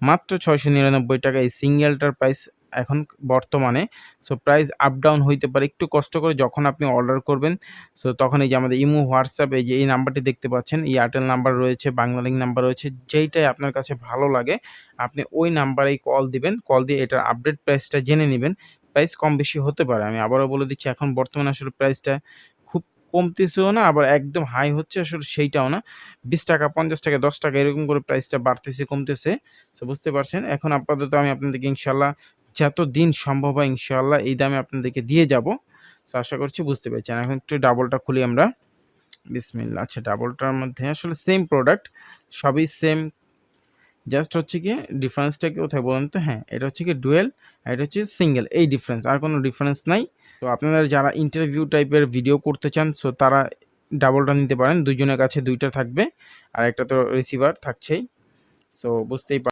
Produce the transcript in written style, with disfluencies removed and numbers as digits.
মাত্র ৬৯৯ টাকা এই সিঙ্গেলটার প্রাইস এখন বর্তমানে। সো প্রাইস আপ ডাউন হইতে পারে, একটু কষ্ট করে যখন আপনি অর্ডার করবেন সো তখন এই যে আমাদের ইমো, হোয়াটসঅ্যাপ এই যে এই নাম্বারটি দেখতে পাচ্ছেন, এয়ারটেল নাম্বার রয়েছে, বাংলালিংক নাম্বার রয়েছে। যেইটাই আপনার কাছে ভালো লাগে আপনি ওই নাম্বারেই কল দিবেন। কল দিয়ে এটার আপডেট প্রাইসটা জেনে নিবেন। প্রাইস কম বেশি হতে পারে। আমি আবারও বলে দিচ্ছি এখন বর্তমানে আসলে প্রাইসটা খুব কমতেছেও না, আবার একদম হাই হচ্ছে আসলে সেইটাও না। ৳20, ৳50, ৳10 এরকম করে প্রাইসটা বাড়তেছে কমতেছে। সো বুঝতে পারছেন। এখন আপাতত আমি আপনাদেরকে ইনশাআল্লাহ যতদিন সম্ভব হয় ইনশাআল্লাহ এই দামে আপনাদেরকে দিয়ে যাবো। সো আশা করছি বুঝতে পেরেছেন। এখন একটু ডাবলটা খুলি আমরা। বিসমিল্লাহ। আচ্ছা, ডাবলটার মধ্যে আসলে সেম প্রোডাক্ট, সবই সেম। জাস্ট হচ্ছে গিয়ে ডিফারেন্সটা কোথায় বলুন তো? হ্যাঁ, এটা হচ্ছে গিয়ে ডুয়েল আর এটা হচ্ছে সিঙ্গেল, এই ডিফারেন্স। আর কোনো ডিফারেন্স নাই। তো আপনারা যারা ইন্টারভিউ টাইপের ভিডিও করতে চান সো তারা ডাবলটা নিতে পারেন। ২ জনের কাছে ২ টা থাকবে। আর একটা তো রিসিভার থাকছেই। সো বুঝতেই